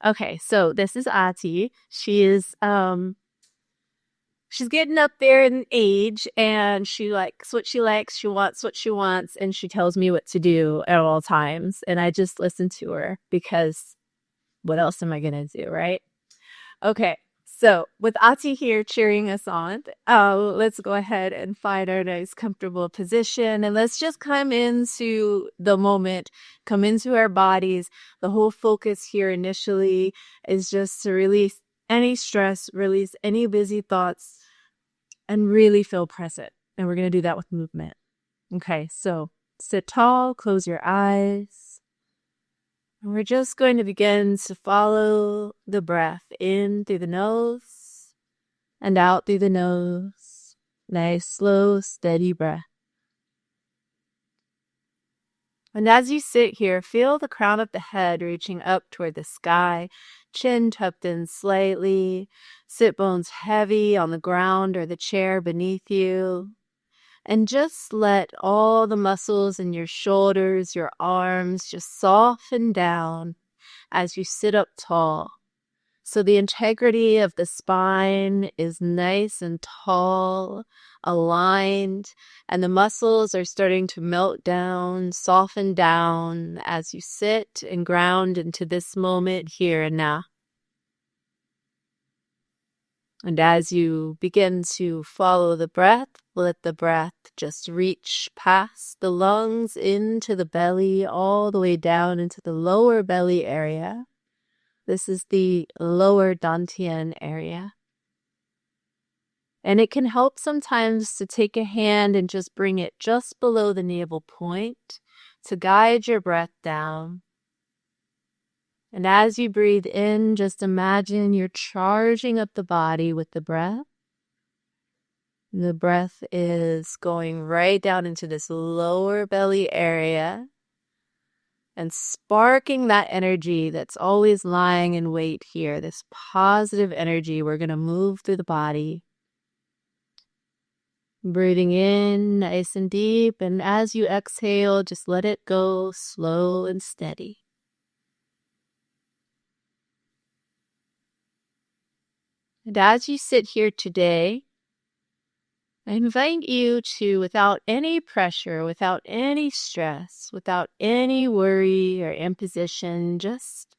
Okay, so this is Ati. She's getting up there in age and she likes what she likes, she wants what she wants, and she tells me what to do at all times. And I just listen to her because what else am I gonna do, right? Okay, so with Ati here cheering us on, let's go ahead and find our nice comfortable position and let's just come into the moment, come into our bodies. The whole focus here initially is just to release any stress, release any busy thoughts, and really feel present. And we're going to do that with movement. Okay, so sit tall, close your eyes. And we're just going to begin to follow the breath in through the nose and out through the nose. Nice, slow, steady breath. And as you sit here, feel the crown of the head reaching up toward the sky, chin tucked in slightly, sit bones heavy on the ground or the chair beneath you. And just let all the muscles in your shoulders, your arms just soften down as you sit up tall. So the integrity of the spine is nice and tall, aligned, and the muscles are starting to melt down, soften down as you sit and ground into this moment here and now. And as you begin to follow the breath, let the breath just reach past the lungs into the belly, all the way down into the lower belly area. This is the lower dantian area. And it can help sometimes to take a hand and just bring it just below the navel point to guide your breath down. And as you breathe in, just imagine you're charging up the body with the breath. The breath is going right down into this lower belly area and sparking that energy that's always lying in wait here, this positive energy. We're going to move through the body. Breathing in nice and deep, and as you exhale, just let it go slow and steady. And as you sit here today, I invite you to, without any pressure, without any stress, without any worry or imposition, just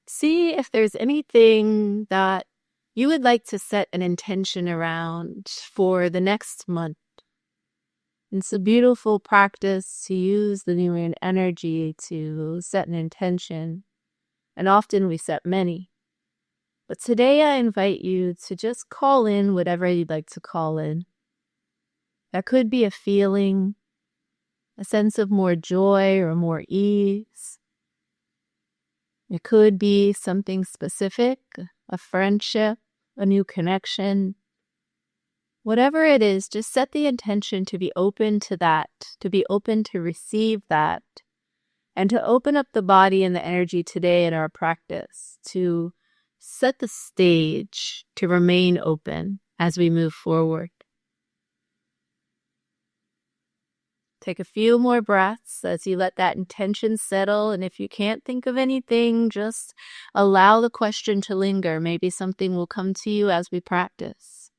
see if there's anything that you would like to set an intention around for the next month. It's a beautiful practice to use the new moon energy to set an intention, and often we set many. But today I invite you to just call in whatever you'd like to call in. That could be a feeling, a sense of more joy or more ease. It could be something specific, a friendship, a new connection. Whatever it is, just set the intention to be open to that, to be open to receive that, and to open up the body and the energy today in our practice, to set the stage to remain open as we move forward. Take a few more breaths as you let that intention settle, and if you can't think of anything, just allow the question to linger. Maybe something will come to you as we practice.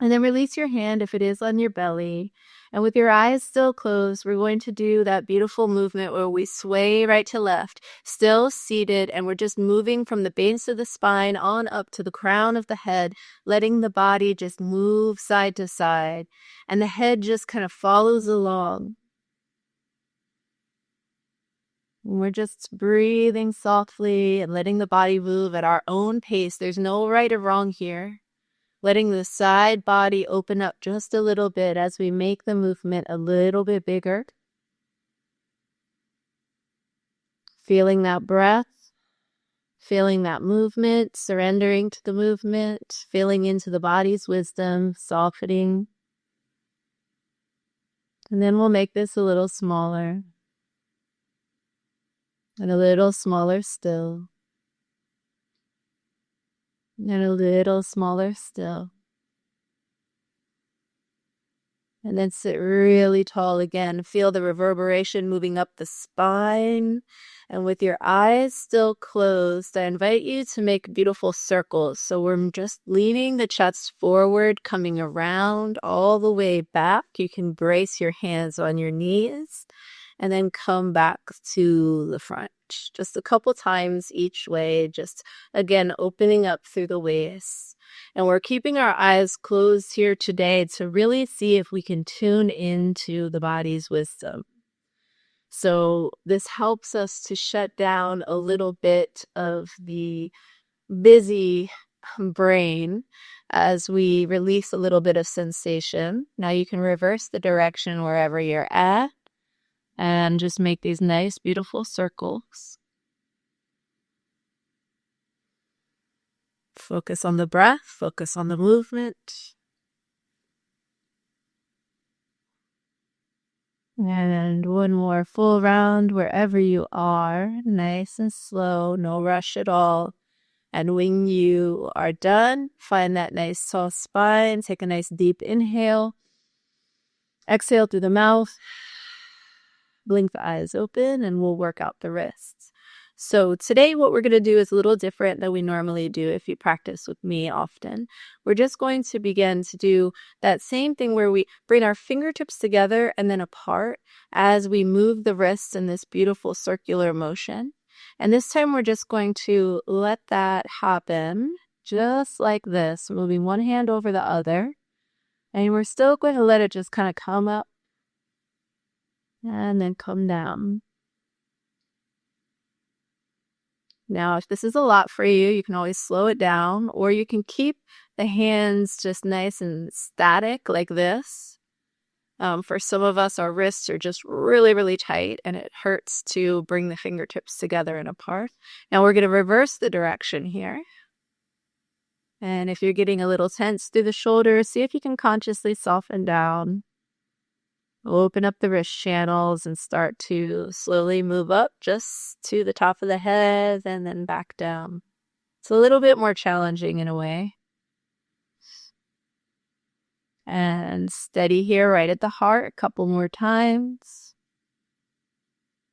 And then release your hand if it is on your belly. And with your eyes still closed, we're going to do that beautiful movement where we sway right to left, still seated, and we're just moving from the base of the spine on up to the crown of the head, letting the body just move side to side. And the head just kind of follows along. And we're just breathing softly and letting the body move at our own pace. There's no right or wrong here. Letting the side body open up just a little bit as we make the movement a little bit bigger. Feeling that breath, feeling that movement, surrendering to the movement, feeling into the body's wisdom, softening. And then we'll make this a little smaller. And a little smaller still. And a little smaller still. And then sit really tall again. Feel the reverberation moving up the spine. And with your eyes still closed, I invite you to make beautiful circles. So we're just leaning the chest forward, coming around all the way back. You can brace your hands on your knees and then come back to the front. Just a couple times each way. Just again, opening up through the waist. And we're keeping our eyes closed here today to really see if we can tune into the body's wisdom. So this helps us to shut down a little bit of the busy brain as we release a little bit of sensation. Now you can reverse the direction wherever you're at and just make these nice, beautiful circles. Focus on the breath, focus on the movement. And one more full round wherever you are, nice and slow, no rush at all. And when you are done, find that nice soft spine, take a nice deep inhale. Exhale through the mouth, blink the eyes open, and we'll work out the wrists. So today what we're going to do is a little different than we normally do if you practice with me often. We're just going to begin to do that same thing where we bring our fingertips together and then apart as we move the wrists in this beautiful circular motion. And this time we're just going to let that happen just like this, moving one hand over the other. And we're still going to let it just kind of come up and then come down. Now, if this is a lot for you, you can always slow it down, or you can keep the hands just nice and static like this. For some of us, our wrists are just really, really tight, and it hurts to bring the fingertips together and apart. Now, we're going to reverse the direction here. And if you're getting a little tense through the shoulders, see if you can consciously soften down. Open up the wrist channels and start to slowly move up just to the top of the head and then back down. It's a little bit more challenging in a way. And steady here right at the heart a couple more times.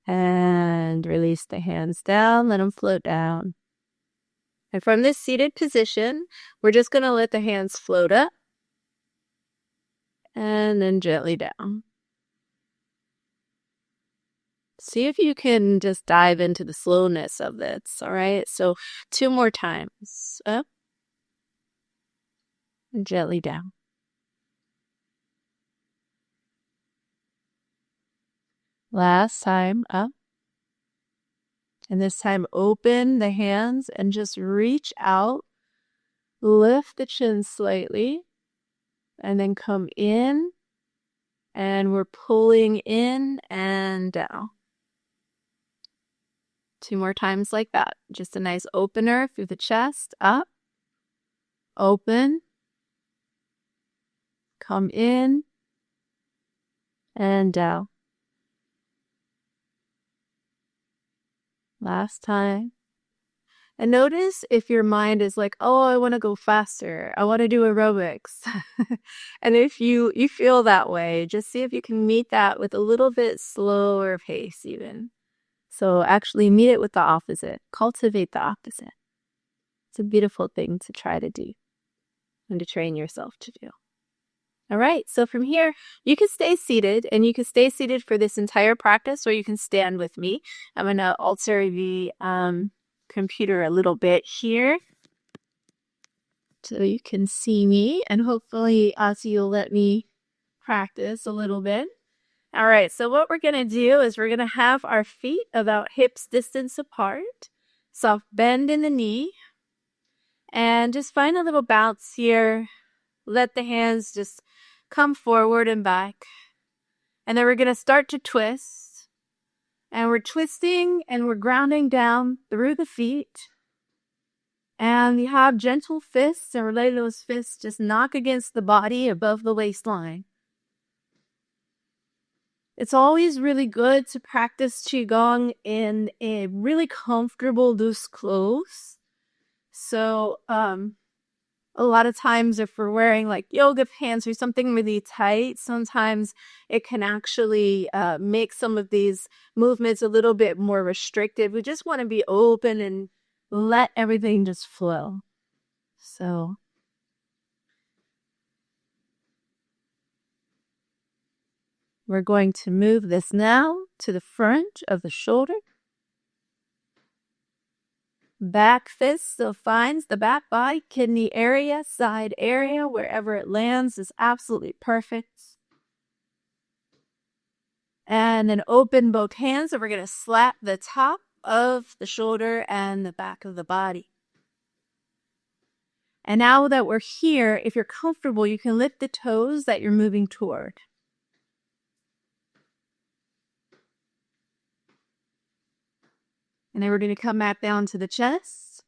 And release the hands down, let them float down. And from this seated position, we're just going to let the hands float up and then gently down. See if you can just dive into the slowness of this, all right? So 2 more times. Up and gently down. Last time, up. And this time, open the hands and just reach out. Lift the chin slightly. And then come in. And we're pulling in and down. 2 more times like that. Just a nice opener through the chest. Up. Open. Come in. And down. Last time. And notice if your mind is like, oh, I want to go faster. I want to do aerobics. And if you feel that way, just see if you can meet that with a little bit slower pace even. So actually meet it with the opposite. Cultivate the opposite. It's a beautiful thing to try to do and to train yourself to do. All right, so from here, you can stay seated, and you can stay seated for this entire practice, or you can stand with me. I'm going to alter the computer a little bit here so you can see me, and hopefully Ozzy will let me practice a little bit. All right, so what we're going to do is we're going to have our feet about hips distance apart, soft bend in the knee, and just find a little bounce here. Let the hands just come forward and back. And then we're going to start to twist. And we're twisting and we're grounding down through the feet. And you have gentle fists, and we're letting those fists just knock against the body above the waistline. It's always really good to practice Qigong in a really comfortable loose clothes. So, a lot of times if we're wearing like yoga pants or something really tight, sometimes it can actually make some of these movements a little bit more restricted. We just want to be open and let everything just flow. So we're going to move this now to the front of the shoulder. Back fist still finds the back body, kidney area, side area, wherever it lands is absolutely perfect. And then open both hands, and we're going to slap the top of the shoulder and the back of the body. And now that we're here, if you're comfortable, you can lift the toes that you're moving toward. And then we're going to come back down to the chest.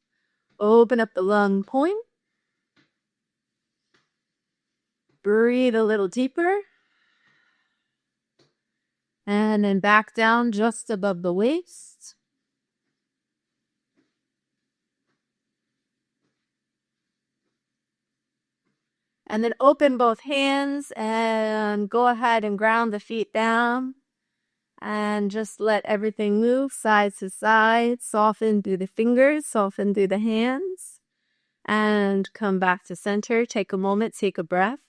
Open up the lung point. Breathe a little deeper. And then back down just above the waist. And then open both hands and go ahead and ground the feet down. And just let everything move side to side. Soften through the fingers, soften through the hands. And come back to center. Take a moment, take a breath.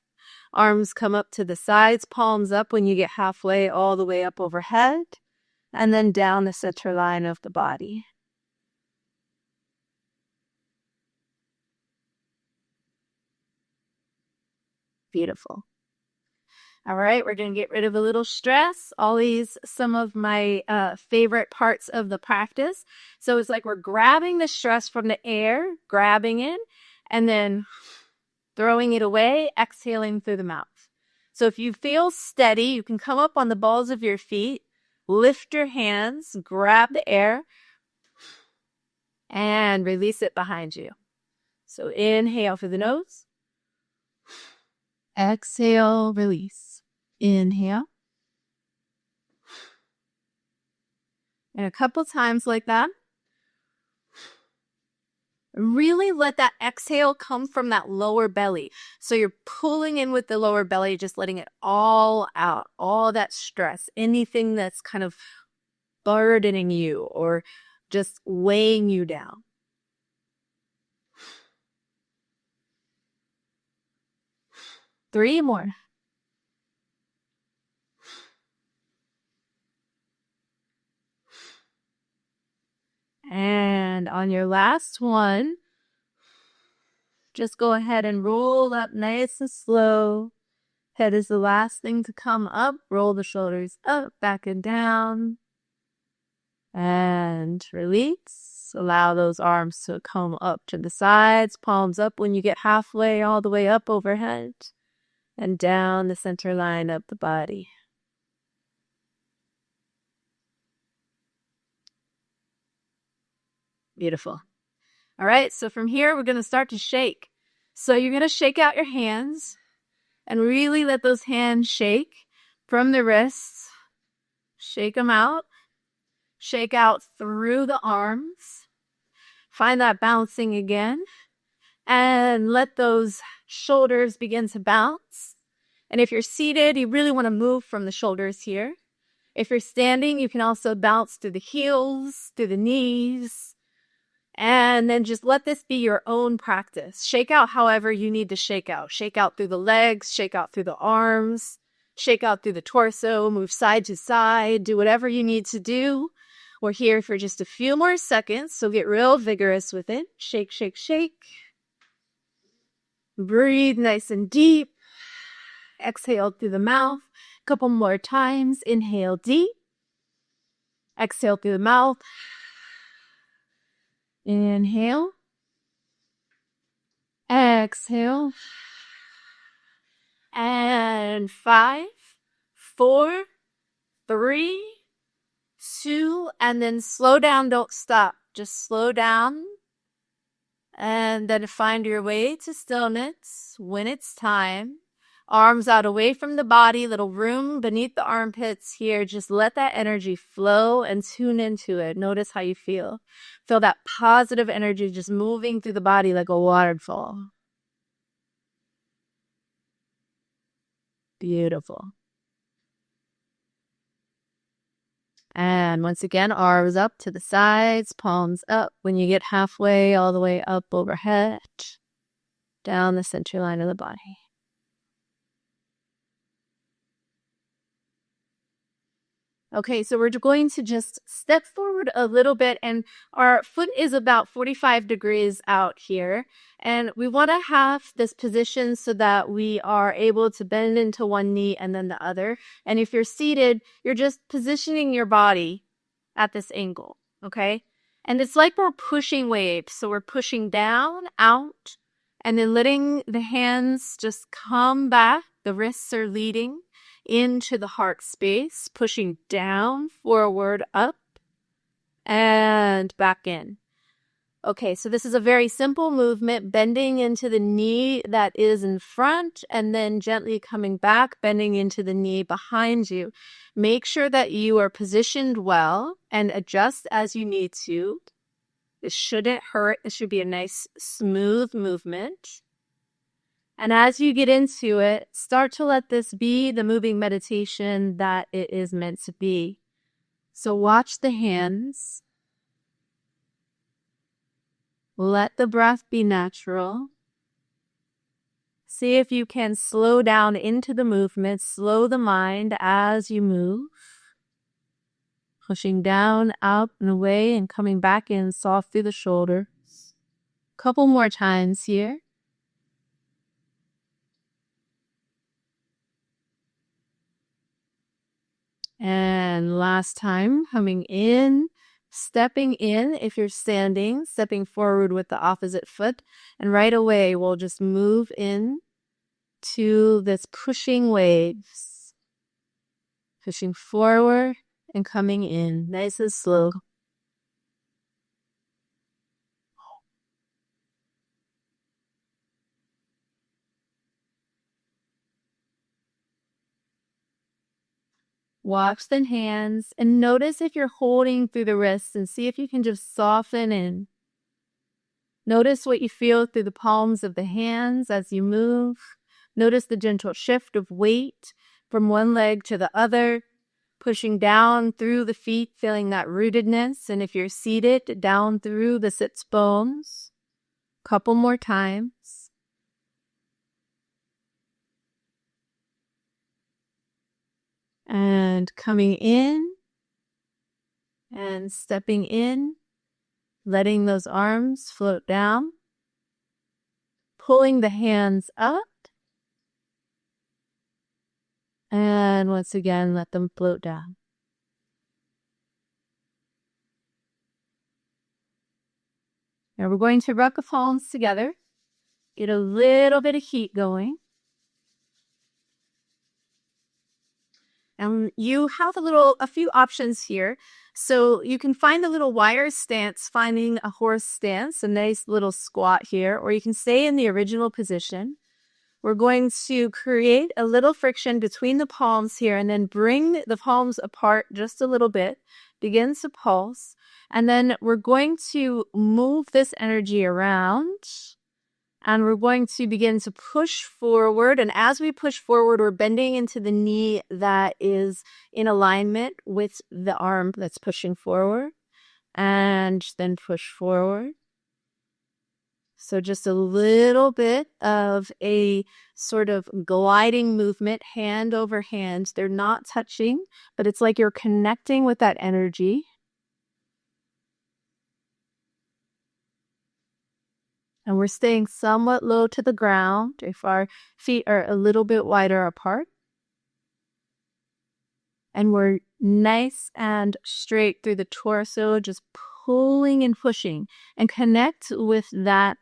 Arms come up to the sides, palms up when you get halfway, all the way up overhead. And then down the center line of the body. Beautiful. All right, we're going to get rid of a little stress. Always some of my favorite parts of the practice. So it's like we're grabbing the stress from the air, grabbing it, and then throwing it away, exhaling through the mouth. So if you feel steady, you can come up on the balls of your feet, lift your hands, grab the air, and release it behind you. So inhale through the nose. Exhale, release. Inhale. And a couple times like that. Really let that exhale come from that lower belly. So you're pulling in with the lower belly, just letting it all out, all that stress, anything that's kind of burdening you or just weighing you down. Three more. And on your last one, just go ahead and roll up nice and slow. Head is the last thing to come up. Roll the shoulders up, back and down. And release. Allow those arms to come up to the sides. Palms up when you get halfway, all the way up overhead. And down the center line of the body. Beautiful. All right, so from here, we're going to start to shake. So you're going to shake out your hands and really let those hands shake from the wrists. Shake them out. Shake out through the arms. Find that bouncing again. And let those shoulders begin to bounce. And if you're seated, you really want to move from the shoulders here. If you're standing, you can also bounce through the heels, through the knees. And then just let this be your own practice. Shake out however you need to shake out. Shake out through the legs, shake out through the arms, shake out through the torso, move side to side, do whatever you need to do. We're here for just a few more seconds, so get real vigorous with it. Shake, shake, shake. Breathe nice and deep. Exhale through the mouth. A couple more times. Inhale deep. Exhale through the mouth. Inhale. Exhale. And 5, 4, 3, 2, and then slow down, don't stop. Just slow down. And then find your way to stillness when it's time. Arms out away from the body, little room beneath the armpits here. Just let that energy flow and tune into it. Notice how you feel. Feel that positive energy just moving through the body like a waterfall. Beautiful. And once again, arms up to the sides, palms up. When you get halfway, all the way up overhead, down the center line of the body. Okay, so we're going to just step forward a little bit, and our foot is about 45 degrees out here. And we want to have this position so that we are able to bend into one knee and then the other. And if you're seated, you're just positioning your body at this angle, okay? And it's like we're pushing waves. So we're pushing down, out, and then letting the hands just come back. The wrists are leading into the heart space, pushing down, forward, up, and back in. Okay, so this is a very simple movement, bending into the knee that is in front and then gently coming back, bending into the knee behind you. Make sure that you are positioned well and adjust as you need to. This shouldn't hurt. It should be a nice, smooth movement. And as you get into it, start to let this be the moving meditation that it is meant to be. So watch the hands. Let the breath be natural. See if you can slow down into the movement, slow the mind as you move. Pushing down, out, and away, and coming back in soft through the shoulders. Couple more times here. And last time, coming in, stepping in if you're standing, stepping forward with the opposite foot. And right away, we'll just move in to this pushing waves. Pushing forward and coming in, nice and slow. Watch the hands and notice if you're holding through the wrists and see if you can just soften in. Notice what you feel through the palms of the hands as you move. Notice the gentle shift of weight from one leg to the other, pushing down through the feet, feeling that rootedness. And if you're seated, down through the sits bones. Couple more times. And coming in and stepping in, letting those arms float down, pulling the hands up, and once again, let them float down. Now we're going to rub the palms together, get a little bit of heat going. And you have a few options here. So you can find the little wire stance, finding a horse stance, a nice little squat here, or you can stay in the original position. We're going to create a little friction between the palms here and then bring the palms apart just a little bit, begin to pulse, and then we're going to move this energy around. And we're going to begin to push forward. And as we push forward, we're bending into the knee that is in alignment with the arm that's pushing forward. And then push forward. So just a little bit of a sort of gliding movement, hand over hand. They're not touching, but it's like you're connecting with that energy. And we're staying somewhat low to the ground if our feet are a little bit wider apart. And we're nice and straight through the torso, just pulling and pushing, and connect with that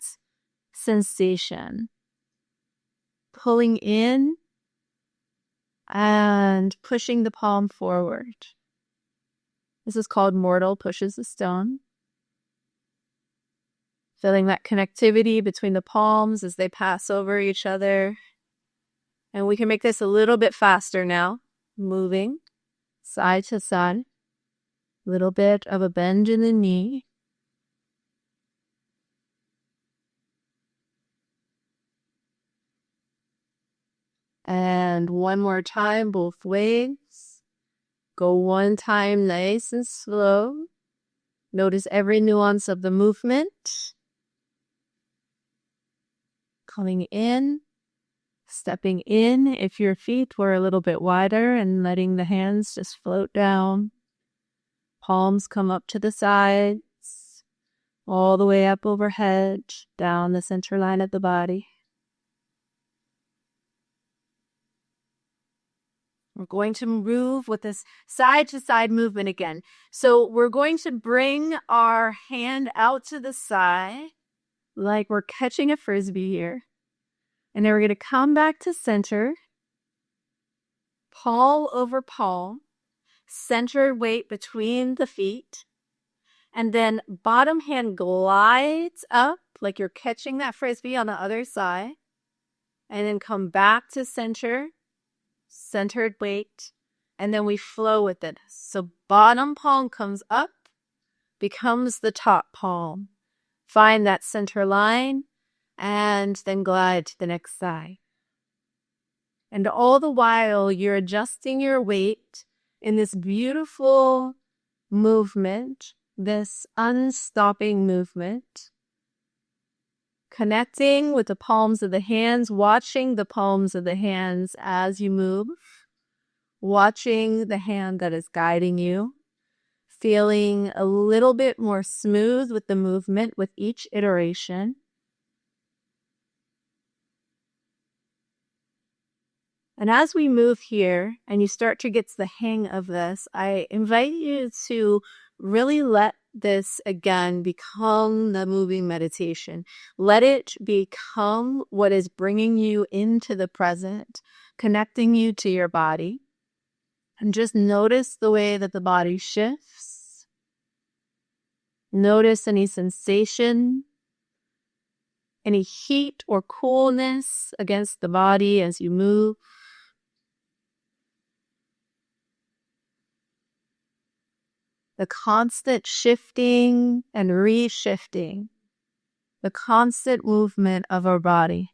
sensation. Pulling in and pushing the palm forward. This is called mortal pushes the stone. Feeling that connectivity between the palms as they pass over each other. And we can make this a little bit faster now. Moving side to side. A little bit of a bend in the knee. And one more time, both ways. Go one time, nice and slow. Notice every nuance of the movement. Coming in, stepping in if your feet were a little bit wider, and letting the hands just float down. Palms come up to the sides, all the way up overhead, down the center line of the body. We're going to move with this side-to-side movement again. So we're going to bring our hand out to the side, like we're catching a frisbee here. And then we're going to come back to center, palm over palm, center weight between the feet, and then bottom hand glides up like you're catching that frisbee on the other side, and then come back to center, centered weight, and then we flow with it. So bottom palm comes up, becomes the top palm. Find that center line, and then glide to the next side. And all the while, you're adjusting your weight in this beautiful movement, this unstopping movement. Connecting with the palms of the hands, watching the palms of the hands as you move, watching the hand that is guiding you, feeling a little bit more smooth with the movement with each iteration. And as we move here and you start to get the hang of this, I invite you to really let this again become the moving meditation. Let it become what is bringing you into the present, connecting you to your body. And just notice the way that the body shifts. Notice any sensation, any heat or coolness against the body as you move. The constant shifting and reshifting, the constant movement of our body.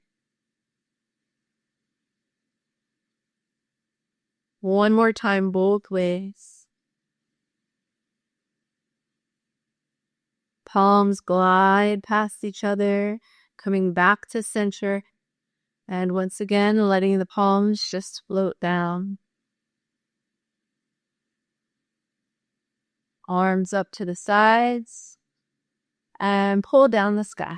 One more time, both ways. Palms glide past each other, coming back to center, and once again, letting the palms just float down. Arms up to the sides, and pull down the sky.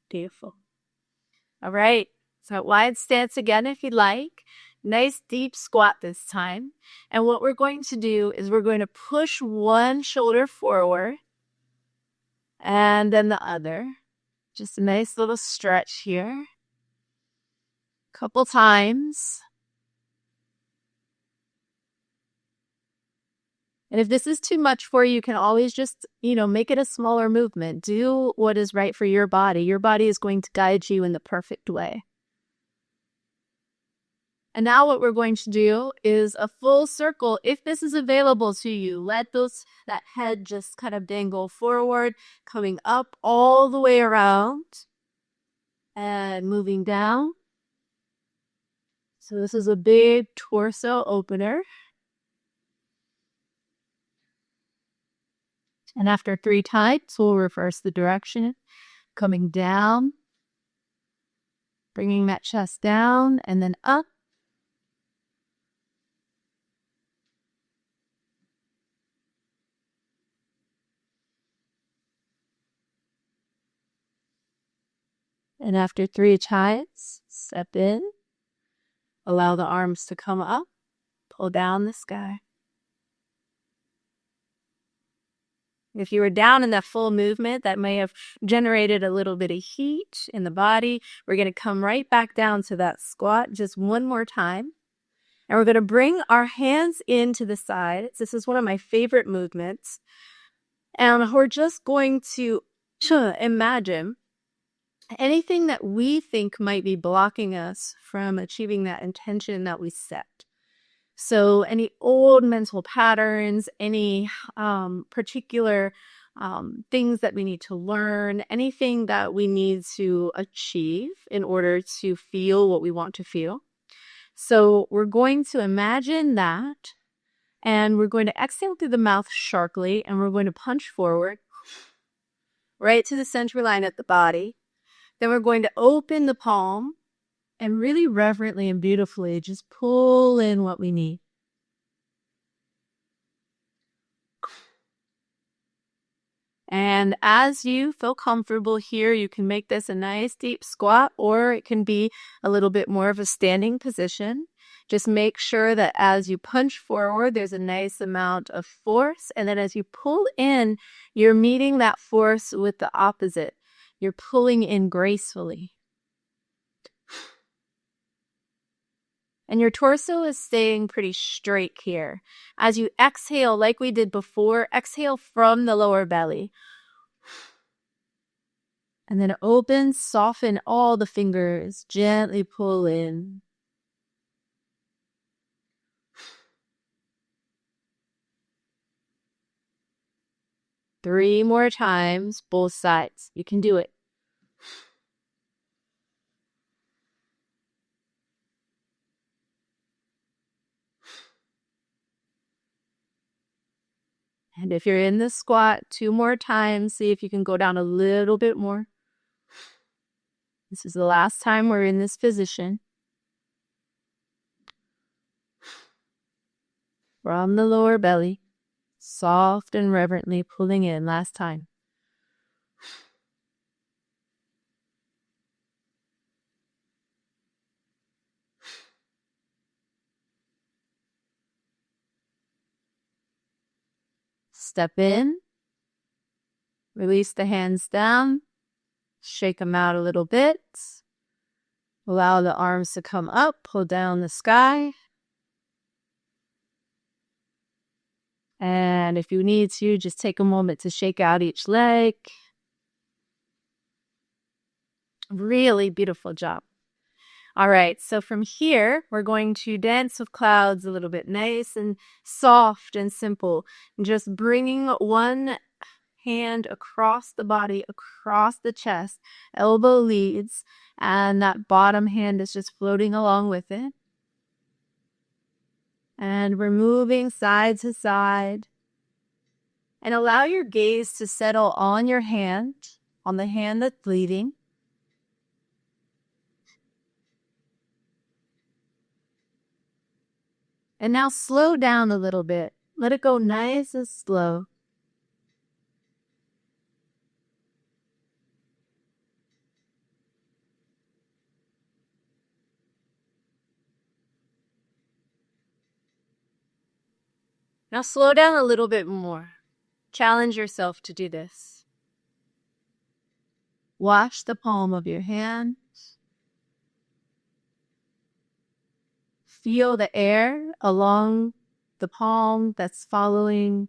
Beautiful. All right, so wide stance again if you'd like. Nice deep squat this time. And what we're going to do is we're going to push one shoulder forward and then the other. Just a nice little stretch here. Couple times. And if this is too much for you, you can always just, make it a smaller movement. Do what is right for your body. Your body is going to guide you in the perfect way. And now what we're going to do is a full circle. If this is available to you, let that head just kind of dangle forward, coming up all the way around and moving down. So this is a big torso opener. And after 3 times, we'll reverse the direction, coming down, bringing that chest down, and then up. And after 3 times, step in, allow the arms to come up, pull down the sky. If you were down in that full movement, that may have generated a little bit of heat in the body. We're going to come right back down to that squat just one more time. And we're going to bring our hands into the sides. This is one of my favorite movements. And we're just going to imagine anything that we think might be blocking us from achieving that intention that we set. So any old mental patterns, any particular things that we need to learn, anything that we need to achieve in order to feel what we want to feel. So we're going to imagine that, and we're going to exhale through the mouth sharply, and we're going to punch forward right to the center line at the body. Then we're going to open the palm and really reverently and beautifully just pull in what we need. And as you feel comfortable here, you can make this a nice deep squat, or it can be a little bit more of a standing position. Just make sure that as you punch forward, there's a nice amount of force. And then as you pull in, you're meeting that force with the opposite. You're pulling in gracefully. And your torso is staying pretty straight here. As you exhale, like we did before, exhale from the lower belly. And then open, soften all the fingers, gently pull in. Three more times, both sides. You can do it. And if you're in the squat, 2 more times, see if you can go down a little bit more. This is the last time we're in this position. From the lower belly, soft and reverently pulling in. Last time. Step in, release the hands down, shake them out a little bit, allow the arms to come up, pull down the sky. And if you need to, just take a moment to shake out each leg. Really beautiful job. All right, so from here, we're going to dance with clouds a little bit, nice and soft and simple. Just bringing one hand across the body, across the chest, elbow leads, and that bottom hand is just floating along with it. And we're moving side to side. And allow your gaze to settle on your hand, on the hand that's bleeding. And now slow down a little bit. Let it go nice and slow. Now slow down a little bit more. Challenge yourself to do this. Wash the palm of your hand. Feel the air along the palm that's following.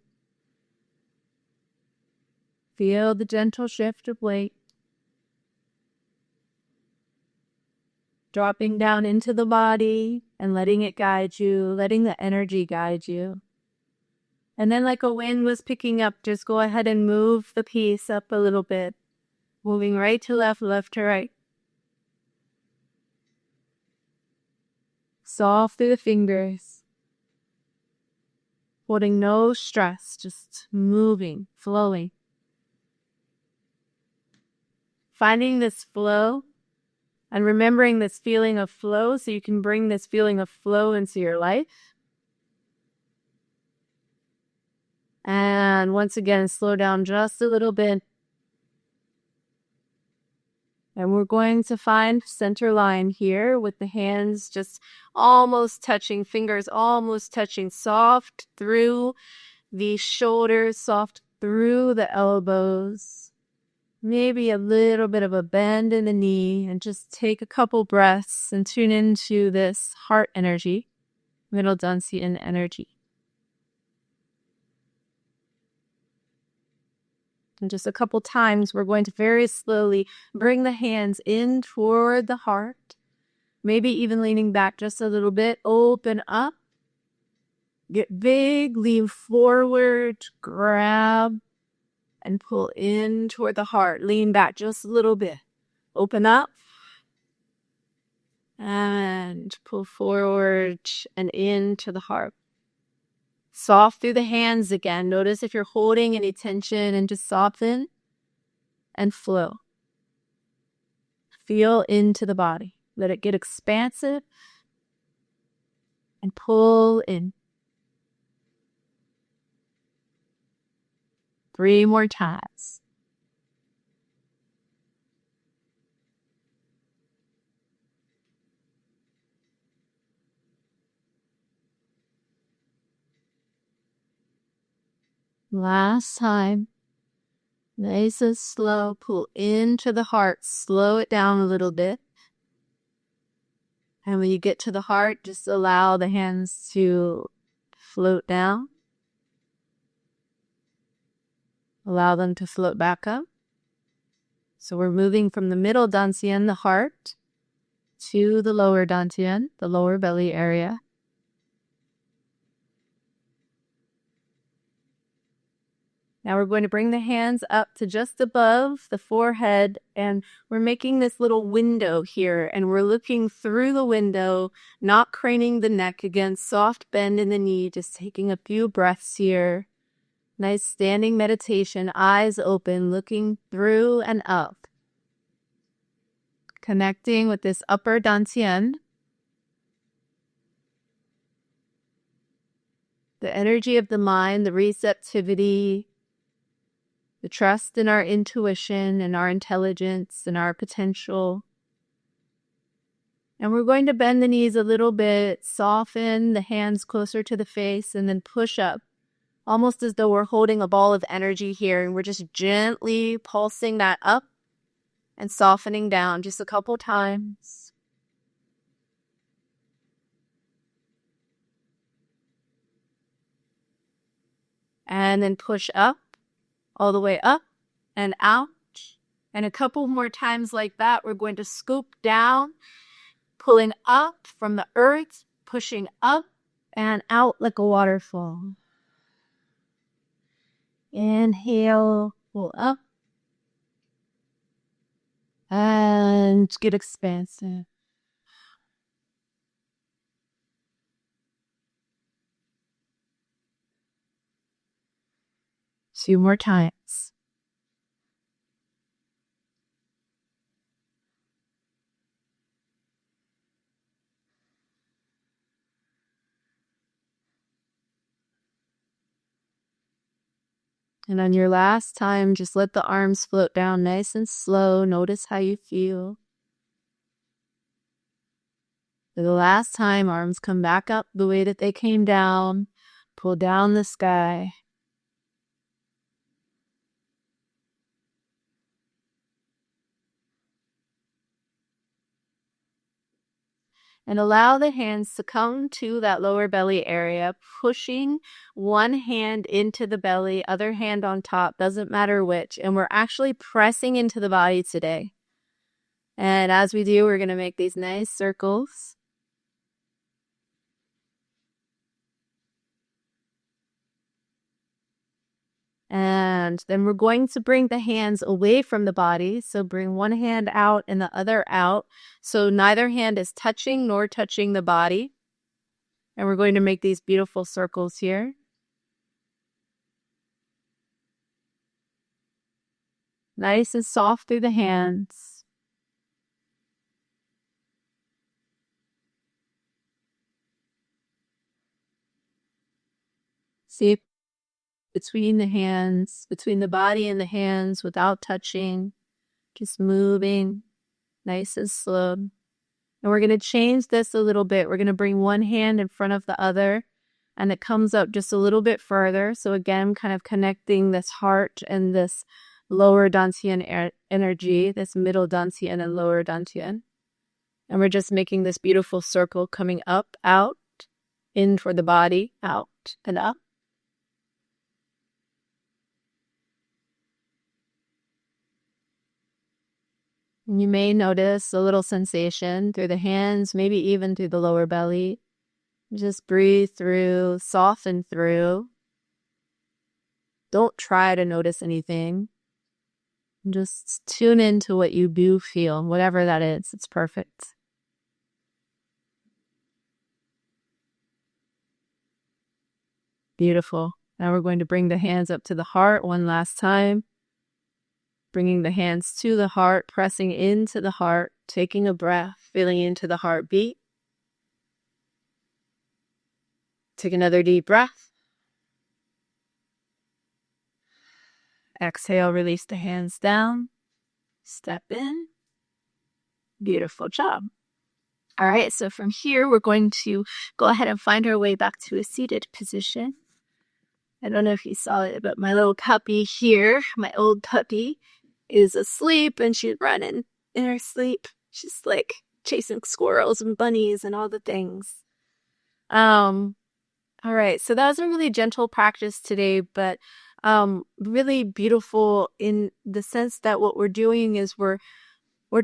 Feel the gentle shift of weight. Dropping down into the body and letting it guide you, letting the energy guide you. And then like a wind was picking up, just go ahead and move the piece up a little bit. Moving right to left, left to right. Soft through the fingers. Holding no stress, just moving, flowing. Finding this flow and remembering this feeling of flow so you can bring this feeling of flow into your life. And once again, slow down just a little bit. And we're going to find center line here with the hands just almost touching, fingers almost touching, soft through the shoulders, soft through the elbows. Maybe a little bit of a bend in the knee, and just take a couple breaths and tune into this heart energy, middle Dantian energy. And just a couple times, we're going to very slowly bring the hands in toward the heart. Maybe even leaning back just a little bit. Open up. Get big, lean forward, grab. and pull in toward the heart. Lean back just a little bit. Open up. And pull forward and into the heart. Soft through the hands again. Notice if you're holding any tension and just soften and flow. Feel into the body. Let it get expansive and pull in. 3 more times. Last time. Nice and slow. Pull into the heart. Slow it down a little bit. And when you get to the heart, just allow the hands to float down. Allow them to float back up. So we're moving from the middle dantian, the heart, to the lower dantian, the lower belly area. Now we're going to bring the hands up to just above the forehead, and we're making this little window here, and we're looking through the window, not craning the neck. Again, soft bend in the knee, just taking a few breaths here. Nice standing meditation, eyes open, looking through and up. Connecting with this upper dantian. The energy of the mind, the receptivity, the trust in our intuition and our intelligence and our potential. And we're going to bend the knees a little bit, soften the hands closer to the face, and then push up, almost as though we're holding a ball of energy here. And we're just gently pulsing that up and softening down just a couple times. And then push up. All the way up and out. And a couple more times like that, we're going to scoop down, pulling up from the earth, pushing up and out like a waterfall. Inhale, pull up. And get expansive. Two more times. And on your last time, just let the arms float down nice and slow. Notice how you feel. For the last time, arms come back up the way that they came down. Pull down the sky. And allow the hands to come to that lower belly area, pushing one hand into the belly, other hand on top, doesn't matter which. And we're actually pressing into the body today. And as we do, we're going to make these nice circles. And then we're going to bring the hands away from the body. So bring one hand out and the other out. So neither hand is touching nor touching the body. And we're going to make these beautiful circles here. Nice and soft through the hands. See between the hands, between the body and the hands without touching, just moving nice and slow. And we're going to change this a little bit. We're going to bring one hand in front of the other, and it comes up just a little bit further. So again, kind of connecting this heart and this lower dantian energy, this middle dantian and lower dantian. And we're just making this beautiful circle coming up, out, in for the body, out and up. And you may notice a little sensation through the hands, maybe even through the lower belly. Just breathe through, soften through. Don't try to notice anything. Just tune into what you do feel, whatever that is. It's perfect. Beautiful. Now we're going to bring the hands up to the heart one last time. Bringing the hands to the heart, pressing into the heart, taking a breath, feeling into the heartbeat. Take another deep breath. Exhale, release the hands down. Step in. Beautiful job. All right, so from here, we're going to go ahead and find our way back to a seated position. I don't know if you saw it, but my little puppy here, my old puppy, is asleep and she's running in her sleep. She's like chasing squirrels and bunnies and all the things. All right, so that was a really gentle practice today, but really beautiful in the sense that what we're doing is we're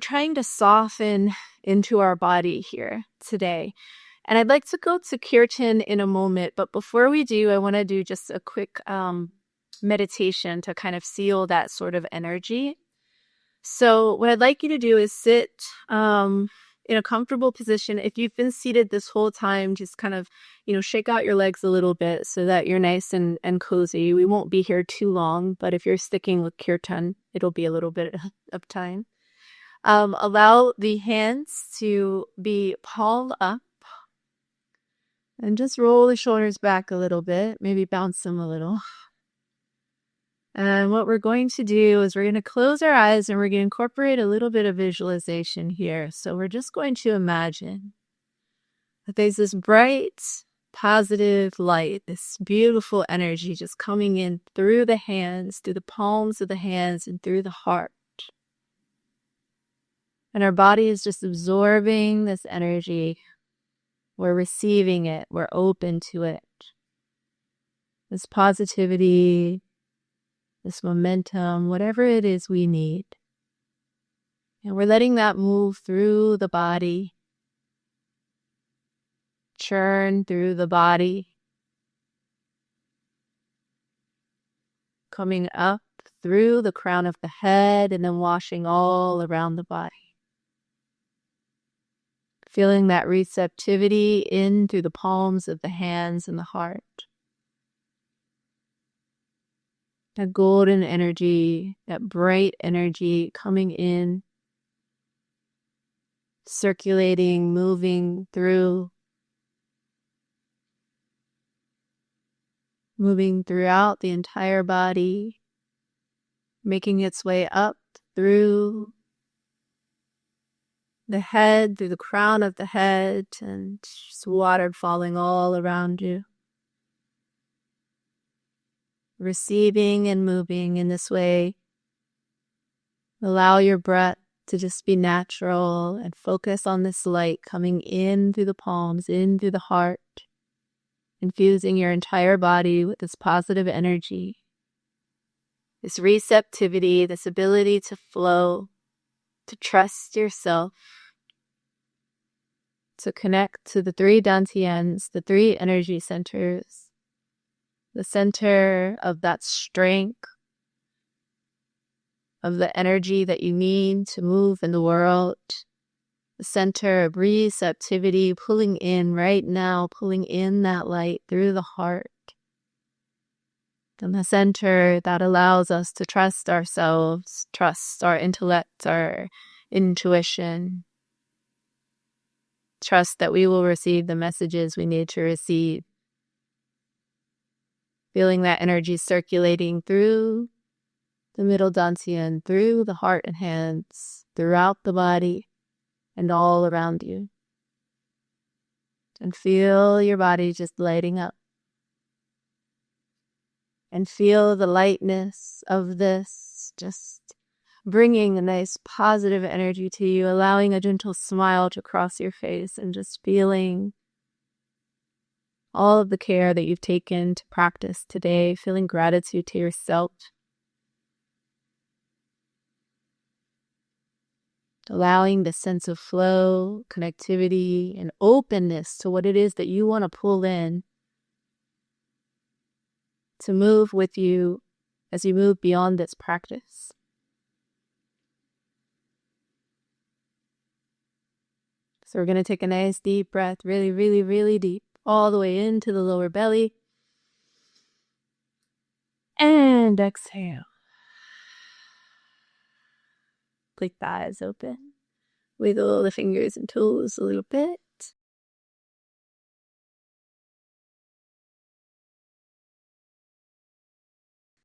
trying to soften into our body here today. And I'd like to go to Kirtan in a moment, but before we do, I want to do just a quick meditation to kind of seal that sort of energy. So what I'd like you to do is sit in a comfortable position. If you've been seated this whole time, just kind of, shake out your legs a little bit so that you're nice and cozy. We won't be here too long, but if you're sticking with Kirtan, it'll be a little bit of time. Allow the hands to be palm up and just roll the shoulders back a little bit, maybe bounce them a little. And what we're going to do is we're going to close our eyes and we're going to incorporate a little bit of visualization here. So we're just going to imagine that there's this bright, positive light, this beautiful energy just coming in through the hands, through the palms of the hands, and through the heart. And our body is just absorbing this energy. We're receiving it. We're open to it. This positivity, this momentum, whatever it is we need. And we're letting that move through the body, churn through the body, coming up through the crown of the head and then washing all around the body. Feeling that receptivity in through the palms of the hands and the heart. That golden energy, that bright energy coming in, circulating, moving through, moving throughout the entire body, making its way up through the head, through the crown of the head, and just water falling all around you. Receiving and moving in this way. Allow your breath to just be natural and focus on this light coming in through the palms, in through the heart, infusing your entire body with this positive energy, this receptivity, this ability to flow, to trust yourself, to connect to the 3 Dantiyans, the 3 energy centers, the center of that strength, of the energy that you need to move in the world, the center of receptivity, pulling in right now, pulling in that light through the heart, and the center that allows us to trust ourselves, trust our intellect, our intuition, trust that we will receive the messages we need to receive. Feeling that energy circulating through the middle dantian, through the heart and hands, throughout the body, and all around you. And feel your body just lighting up. And feel the lightness of this, just bringing a nice positive energy to you, allowing a gentle smile to cross your face, and just feeling all of the care that you've taken to practice today, feeling gratitude to yourself. Allowing the sense of flow, connectivity, and openness to what it is that you want to pull in, to move with you as we move beyond this practice. So we're going to take a nice deep breath, really, really, really deep, all the way into the lower belly. And exhale. Click the eyes open. Wiggle the fingers and toes a little bit.